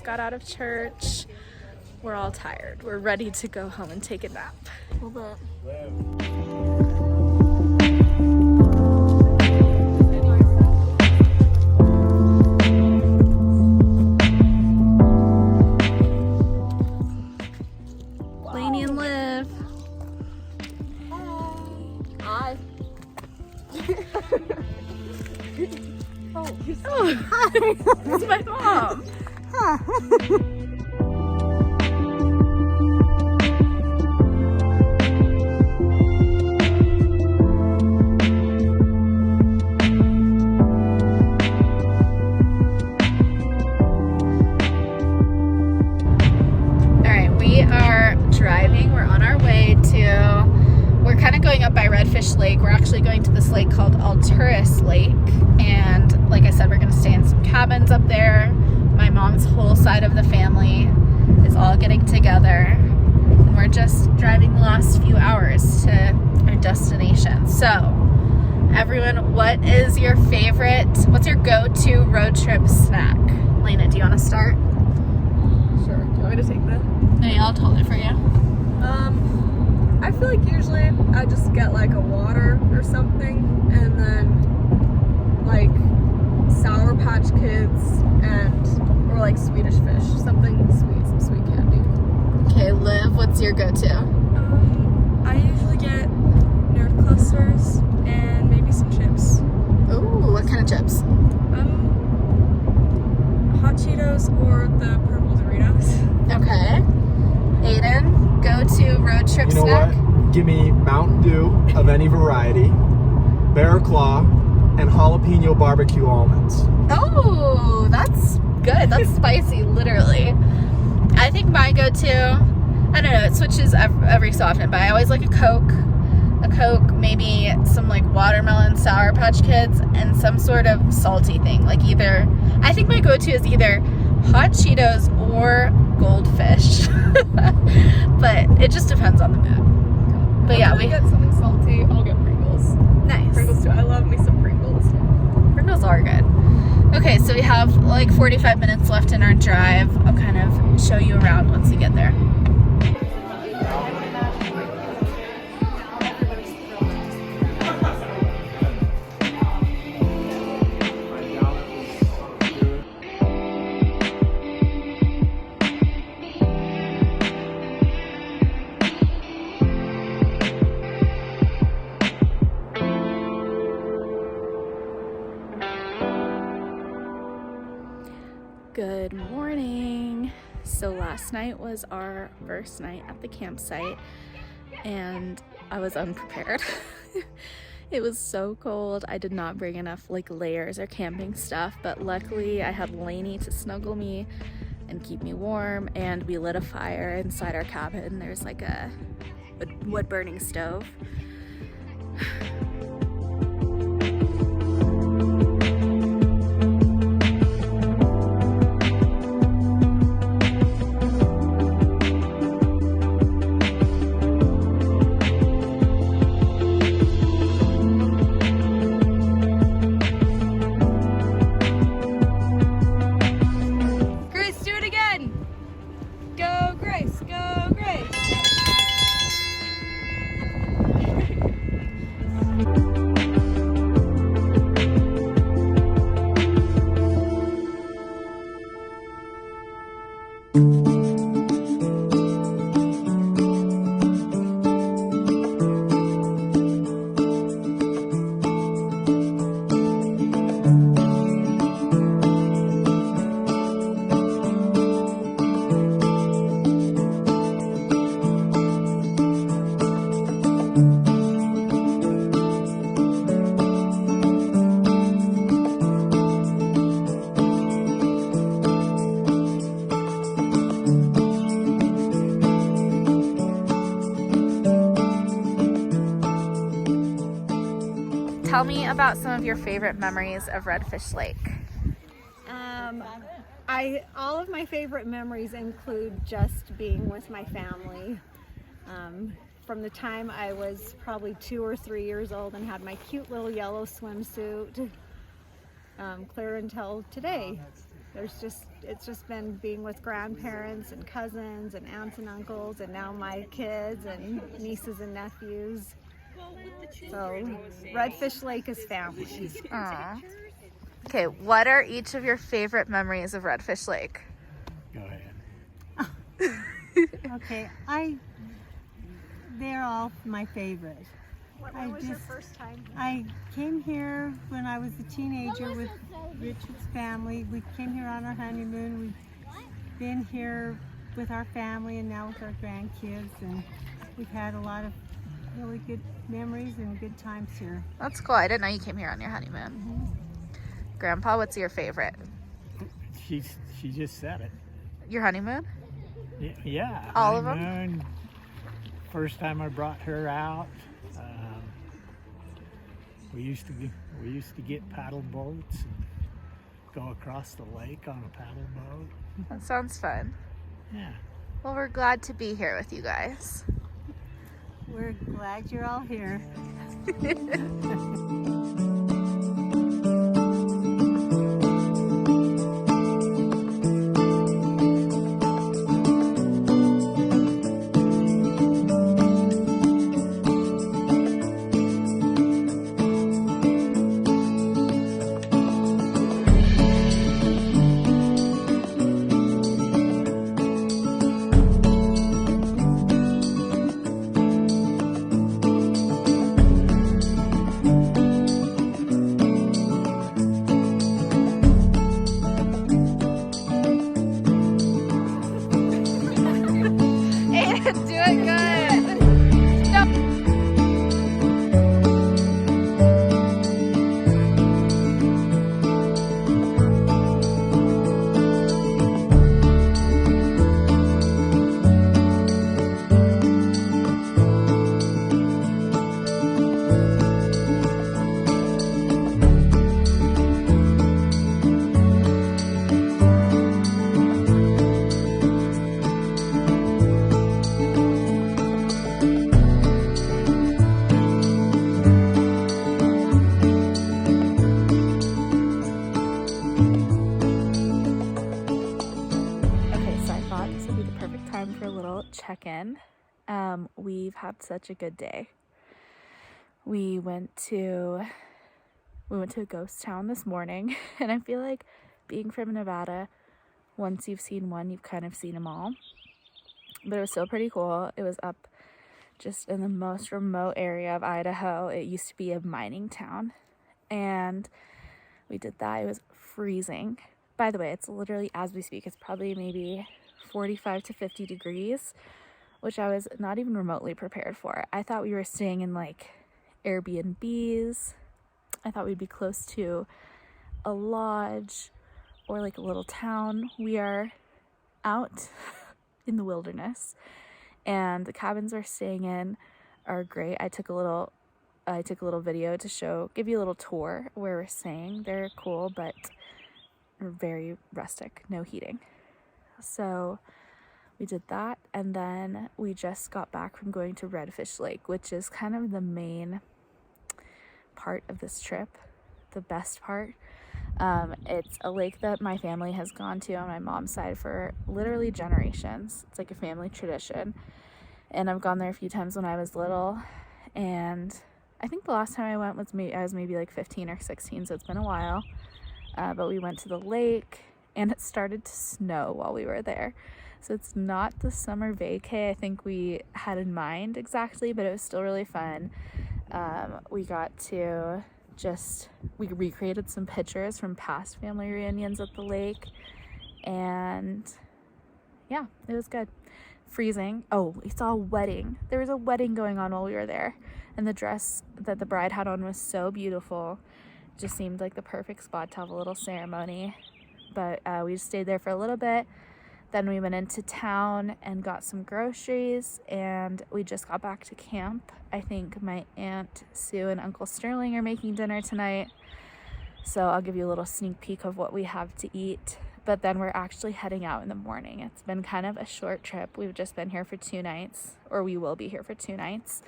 got out of church. We're all tired. We're ready to go home and take a nap. A little bit. Lainey and Liv. Hi. Oh, hi. This is my mom. We're kind of going up by Redfish Lake. We're actually going to this lake called Lake, and like I said, we're going to stay in some cabins up there. My mom's whole side of the family is all getting together, and we're just driving the last few hours to our destination. So everyone, what's your go-to road trip snack? Lena, do you want to start? Sure. Do you want me to take that? Yeah, I'll hold it for you. I feel like usually I just get like a water or something, and then like Sour Patch Kids or like Swedish Fish, something sweet, some sweet candy. Okay, Liv, what's your go-to? I usually get Nerd Clusters and maybe some chips. Ooh, what kind of chips? Hot Cheetos or the purple Doritos. Okay. Aiden, go-to road trip snack? You know what? Give me Mountain Dew of any variety, Bear Claw, and jalapeno barbecue almonds. Oh, that's good. That's spicy, literally. I think my go-to, I don't know, it switches every so often, but I always like a Coke, maybe some like watermelon Sour Patch Kids, and some sort of salty thing. Like I think my go-to is either Hot Cheetos or Goldfish. But it just depends on the mood. But yeah, we get something salty. I'll get Pringles. Nice. Pringles too. I love me some Pringles. Pringles are good. Okay, so we have like 45 minutes left in our drive. I'll kind of show you around once we get there. Good morning. So last night was our first night at the campsite, and I was unprepared. It was so cold. I did not bring enough like layers or camping stuff, but luckily I had Lainey to snuggle me and keep me warm, and we lit a fire inside our cabin. There's like a wood burning stove. Tell me about some of your favorite memories of Redfish Lake. All of my favorite memories include just being with my family. From the time I was probably 2 or 3 years old and had my cute little yellow swimsuit, clear until today. It's just been being with grandparents and cousins and aunts and uncles, and now my kids and nieces and nephews. So Redfish Lake is family. Aw. Okay, what are each of your favorite memories of Redfish Lake? Go ahead. Okay, they're all my favorite. When was your first time? I came here when I was a teenager with Richard's family. We came here on our honeymoon. We've been here with our family and now with our grandkids, and we've had a lot of really good memories and good times here. That's cool. I didn't know you came here on your honeymoon. Mm-hmm. Grandpa, what's your favorite? She just said it. Your honeymoon? Yeah. All of them? Honeymoon. First time I brought her out. We used to get paddle boats and go across the lake on a paddle boat. That sounds fun. Yeah. Well, we're glad to be here with you guys. We're glad you're all here. Do it good. Check-in. We've had such a good day. We went to a ghost town this morning, and I feel like being from Nevada, once you've seen one, you've kind of seen them all. But it was still pretty cool. It was up just in the most remote area of Idaho. It used to be a mining town, and we did that. It was freezing. By the way, it's literally, as we speak, it's probably maybe 45 to 50 degrees, which I was not even remotely prepared for. I thought we were staying in like Airbnbs. I thought we'd be close to a lodge or like a little town. We are out in the wilderness, and the cabins we're staying in are great. I took a little video to give you a little tour where we're staying. They're cool, but very rustic, no heating. So we did that, and then we just got back from going to Redfish Lake, which is kind of the main part of this trip, the best part. It's a lake that my family has gone to on my mom's side for literally generations. It's like a family tradition, and I've gone there a few times when I was little, and I think the last time I went was I was maybe like 15 or 16, so it's been a while. But we went to the lake, and it started to snow while we were there. So it's not the summer vacay I think we had in mind exactly, but it was still really fun. We got to we recreated some pictures from past family reunions at the lake, and yeah, it was good. Freezing. Oh, we saw a wedding. There was a wedding going on while we were there, and the dress that the bride had on was so beautiful. It just seemed like the perfect spot to have a little ceremony. But we just stayed there for a little bit. Then we went into town and got some groceries, and we just got back to camp. I think my Aunt Sue and Uncle Sterling are making dinner tonight, so I'll give you a little sneak peek of what we have to eat. But then we're actually heading out in the morning. It's been kind of a short trip. We've just been here for 2 nights, or we will be here for 2 nights.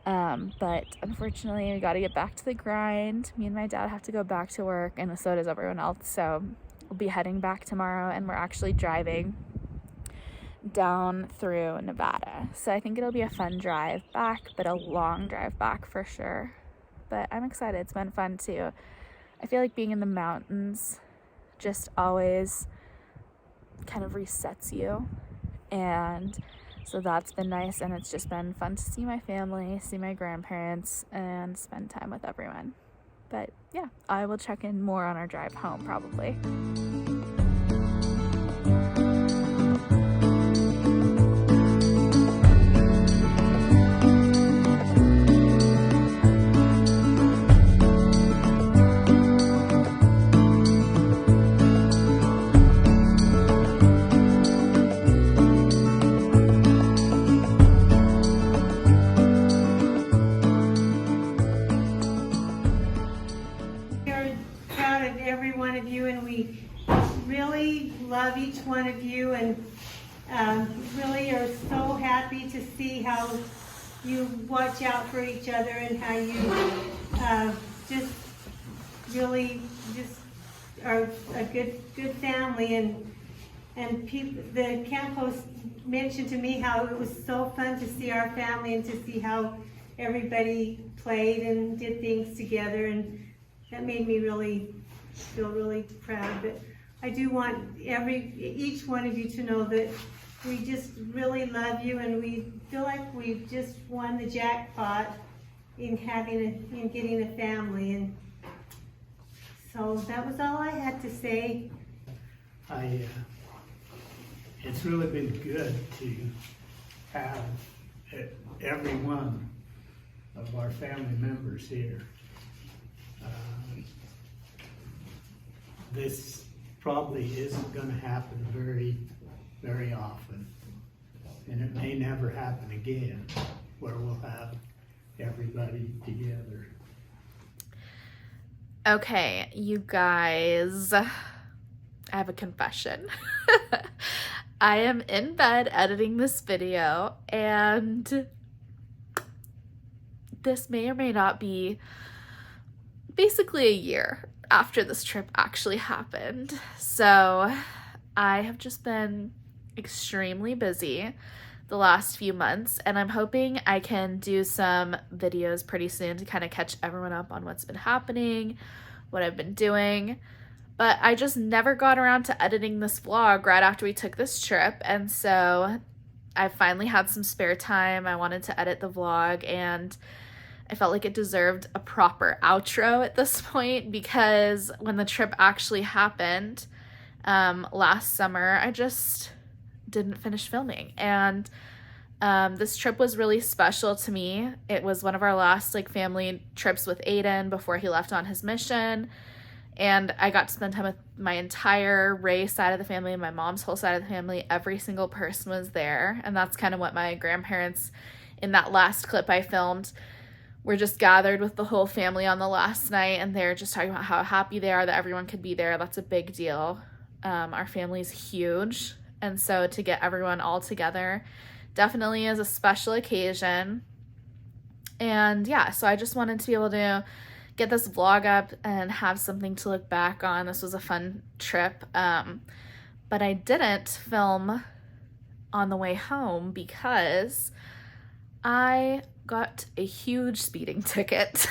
But unfortunately, we got to get back to the grind. Me and my dad have to go back to work, and so does everyone else. So we'll be heading back tomorrow, and we're actually driving down through Nevada. So I think it'll be a fun drive back, but a long drive back for sure. But I'm excited. It's been fun too. I feel like being in the mountains just always kind of resets you, and so that's been nice, and it's just been fun to see my family, see my grandparents, and spend time with everyone. But yeah, I will check in more on our drive home probably. Love each one of you, and really are so happy to see how you watch out for each other and how you just really just are a good family. And people, the camp host mentioned to me how it was so fun to see our family and to see how everybody played and did things together, and that made me really feel really proud. But I do want each one of you to know that we just really love you, and we feel like we've just won the jackpot in getting a family. And so that was all I had to say. It's really been good to have every one of our family members here. This probably isn't going to happen very often, and it may never happen again where we'll have everybody together. Okay, you guys, I have a confession. I am in bed editing this video, and this may or may not be basically a year after this trip actually happened. So I have just been extremely busy the last few months, and I'm hoping I can do some videos pretty soon to kind of catch everyone up on what's been happening, what I've been doing. But I just never got around to editing this vlog right after we took this trip, and so I finally had some spare time. I wanted to edit the vlog, and I felt like it deserved a proper outro at this point, because when the trip actually happened last summer, I just didn't finish filming. And this trip was really special to me. It was one of our last family trips with Aiden before he left on his mission. And I got to spend time with my entire Ray side of the family and my mom's whole side of the family. Every single person was there. And that's kind of what my grandparents, in that last clip I filmed, we're just gathered with the whole family on the last night, and they're just talking about how happy they are that everyone could be there. That's a big deal. Our family's huge, and so to get everyone all together definitely is a special occasion. And yeah, so I just wanted to be able to get this vlog up and have something to look back on. This was a fun trip, but I didn't film on the way home because I got a huge speeding ticket.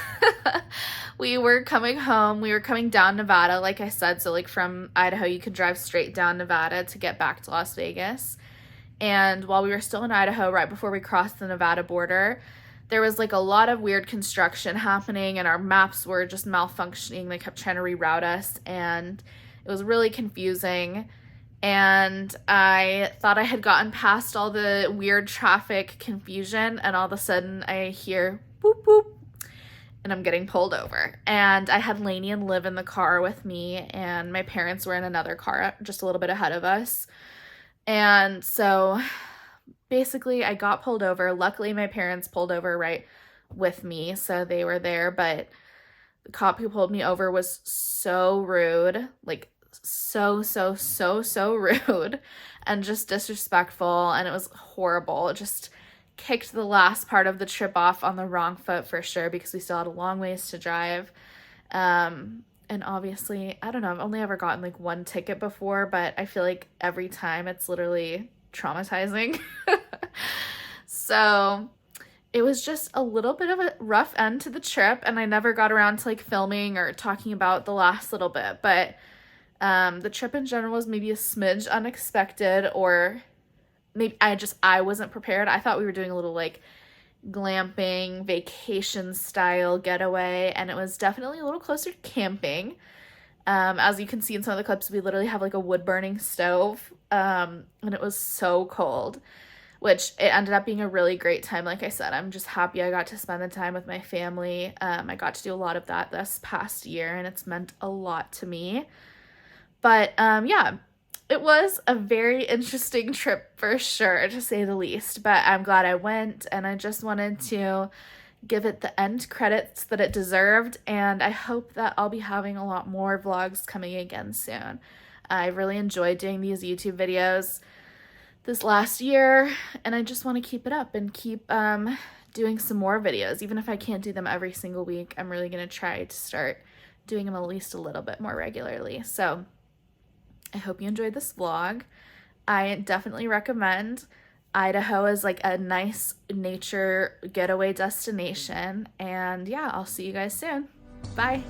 We were coming home, we were coming down Nevada, like I said, so from Idaho you could drive straight down Nevada to get back to Las Vegas. And while we were still in Idaho, right before we crossed the Nevada border, there was a lot of weird construction happening, and our maps were just malfunctioning. They kept trying to reroute us, and it was really confusing. And I thought I had gotten past all the weird traffic confusion, and all of a sudden I hear boop boop, and I'm getting pulled over. And I had Lainey and Liv in the car with me, and my parents were in another car just a little bit ahead of us. And so basically I got pulled over. Luckily my parents pulled over right with me, so they were there, but the cop who pulled me over was so rude, so rude and just disrespectful, and it was horrible. It just kicked the last part of the trip off on the wrong foot for sure, because we still had a long ways to drive. And obviously, I don't know, I've only ever gotten like one ticket before, but I feel like every time it's literally traumatizing. So it was just a little bit of a rough end to the trip, and I never got around to like filming or talking about the last little bit, but the trip in general was maybe a smidge unexpected, or maybe I wasn't prepared. I thought we were doing a little like glamping vacation style getaway, and it was definitely a little closer to camping. As you can see in some of the clips, we literally have like a wood burning stove, and it was so cold, which it ended up being a really great time. Like I said, I'm just happy I got to spend the time with my family. I got to do a lot of that this past year, and it's meant a lot to me. But yeah, it was a very interesting trip for sure, to say the least, but I'm glad I went, and I just wanted to give it the end credits that it deserved, and I hope that I'll be having a lot more vlogs coming again soon. I really enjoyed doing these YouTube videos this last year, and I just want to keep it up and keep doing some more videos. Even if I can't do them every single week, I'm really going to try to start doing them at least a little bit more regularly. So I hope you enjoyed this vlog. I definitely recommend Idaho as like a nice nature getaway destination. And yeah, I'll see you guys soon. Bye.